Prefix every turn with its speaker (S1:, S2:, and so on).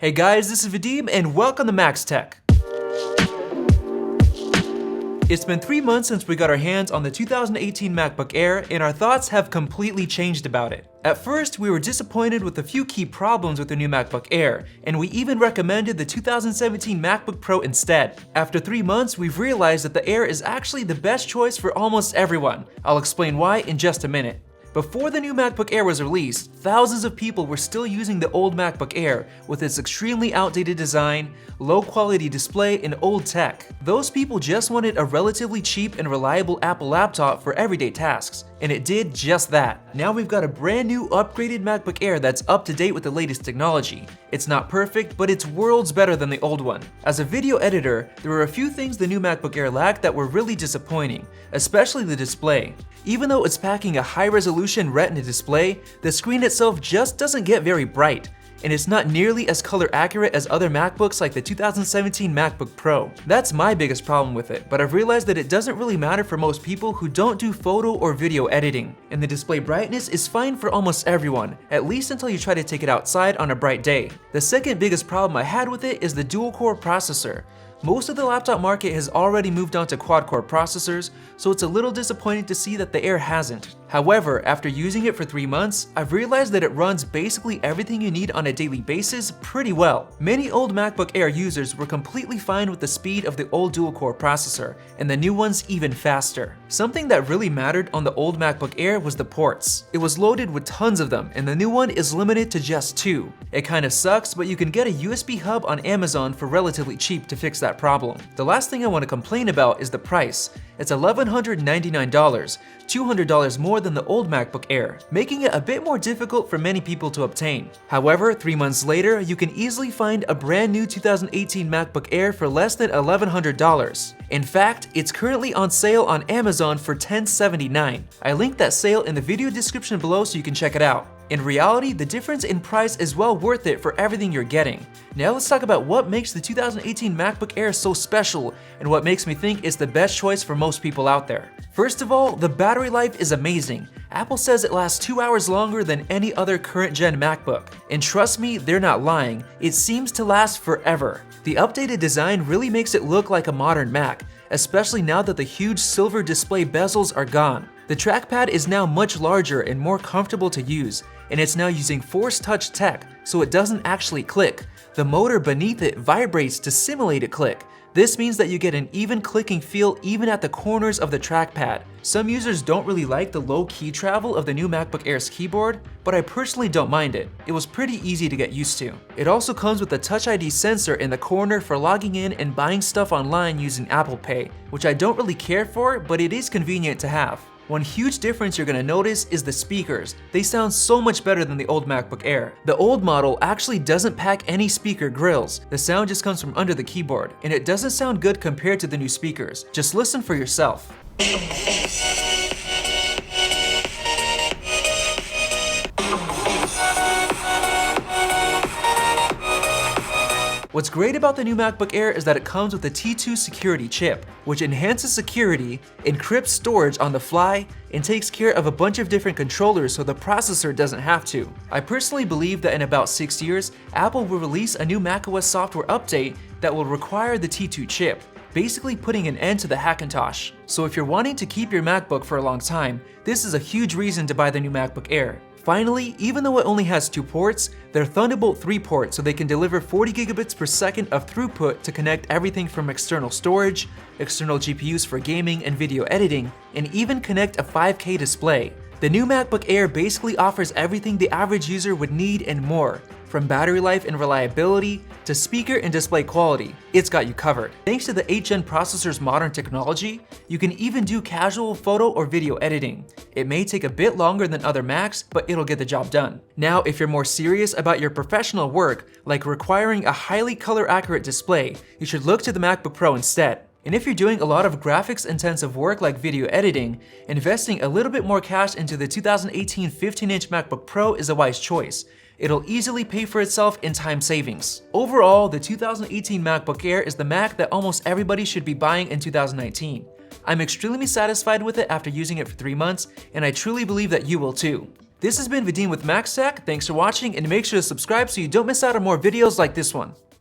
S1: Hey guys, this is Vadim and welcome to Max Tech. It's been 3 months since we got our hands on the 2018 MacBook Air and our thoughts have completely changed about it. At first, we were disappointed with a few key problems with the new MacBook Air, and we even recommended the 2017 MacBook Pro instead. After 3 months, we've realized that the Air is actually the best choice for almost everyone. I'll explain why in just a minute. Before the new MacBook Air was released, thousands of people were still using the old MacBook Air with its extremely outdated design, low quality display, and old tech. Those people just wanted a relatively cheap and reliable Apple laptop for everyday tasks, and it did just that. Now we've got a brand new upgraded MacBook Air that's up to date with the latest technology. It's not perfect, but it's worlds better than the old one. As a video editor, there were a few things the new MacBook Air lacked that were really disappointing, especially the display. Even though it's packing a high-resolution Retina display, the screen itself just doesn't get very bright, and it's not nearly as color accurate as other MacBooks like the 2017 MacBook Pro. That's my biggest problem with it, but I've realized that it doesn't really matter for most people who don't do photo or video editing, and the display brightness is fine for almost everyone, at least until you try to take it outside on a bright day. The second biggest problem I had with it is the dual-core processor. Most of the laptop market has already moved on to quad-core processors, so it's a little disappointing to see that the Air hasn't. However, after using it for 3 months, I've realized that it runs basically everything you need on a daily basis pretty well. Many old MacBook Air users were completely fine with the speed of the old dual-core processor, and the new one's even faster. Something that really mattered on the old MacBook Air was the ports. It was loaded with tons of them, and the new one is limited to just 2. It kind of sucks, but you can get a USB hub on Amazon for relatively cheap to fix that problem. The last thing I want to complain about is the price. It's $1,199, $200 more than the old MacBook Air, making it a bit more difficult for many people to obtain. However, 3 months later, you can easily find a brand new 2018 MacBook Air for less than $1,100. In fact, it's currently on sale on Amazon for $1,079. I linked that sale in the video description below so you can check it out. In reality, the difference in price is well worth it for everything you're getting. Now let's talk about what makes the 2018 MacBook Air so special and what makes me think it's the best choice for most people out there. First of all, the battery life is amazing. Apple says it lasts 2 hours longer than any other current gen MacBook. And trust me, they're not lying. It seems to last forever. The updated design really makes it look like a modern Mac, especially now that the huge silver display bezels are gone. The trackpad is now much larger and more comfortable to use, and it's now using Force Touch tech, so it doesn't actually click. The motor beneath it vibrates to simulate a click. This means that you get an even clicking feel even at the corners of the trackpad. Some users don't really like the low key travel of the new MacBook Air's keyboard, but I personally don't mind it. It was pretty easy to get used to. It also comes with a Touch ID sensor in the corner for logging in and buying stuff online using Apple Pay, which I don't really care for, but it is convenient to have. One huge difference you're gonna notice is the speakers. They sound so much better than the old MacBook Air. The old model actually doesn't pack any speaker grills. The sound just comes from under the keyboard, and it doesn't sound good compared to the new speakers. Just listen for yourself. What's great about the new MacBook Air is that it comes with a T2 security chip, which enhances security, encrypts storage on the fly, and takes care of a bunch of different controllers so the processor doesn't have to. I personally believe that in about 6 years, Apple will release a new macOS software update that will require the T2 chip, basically putting an end to the Hackintosh. So if you're wanting to keep your MacBook for a long time, this is a huge reason to buy the new MacBook Air. Finally, even though it only has 2 ports, they're Thunderbolt 3 ports so they can deliver 40 gigabits per second of throughput to connect everything from external storage, external GPUs for gaming and video editing, and even connect a 5K display. The new MacBook Air basically offers everything the average user would need and more, from battery life and reliability to speaker and display quality. It's got you covered. Thanks to the 8th gen processor's modern technology, you can even do casual photo or video editing. It may take a bit longer than other Macs, but it'll get the job done. Now, if you're more serious about your professional work, like requiring a highly color accurate display, you should look to the MacBook Pro instead. And if you're doing a lot of graphics intensive work like video editing, investing a little bit more cash into the 2018 15-inch MacBook Pro is a wise choice. It'll easily pay for itself in time savings. Overall, the 2018 MacBook Air is the Mac that almost everybody should be buying in 2019. I'm extremely satisfied with it after using it for 3 months, and I truly believe that you will too. This has been Vadim with MacStack. Thanks for watching, and make sure to subscribe so you don't miss out on more videos like this one.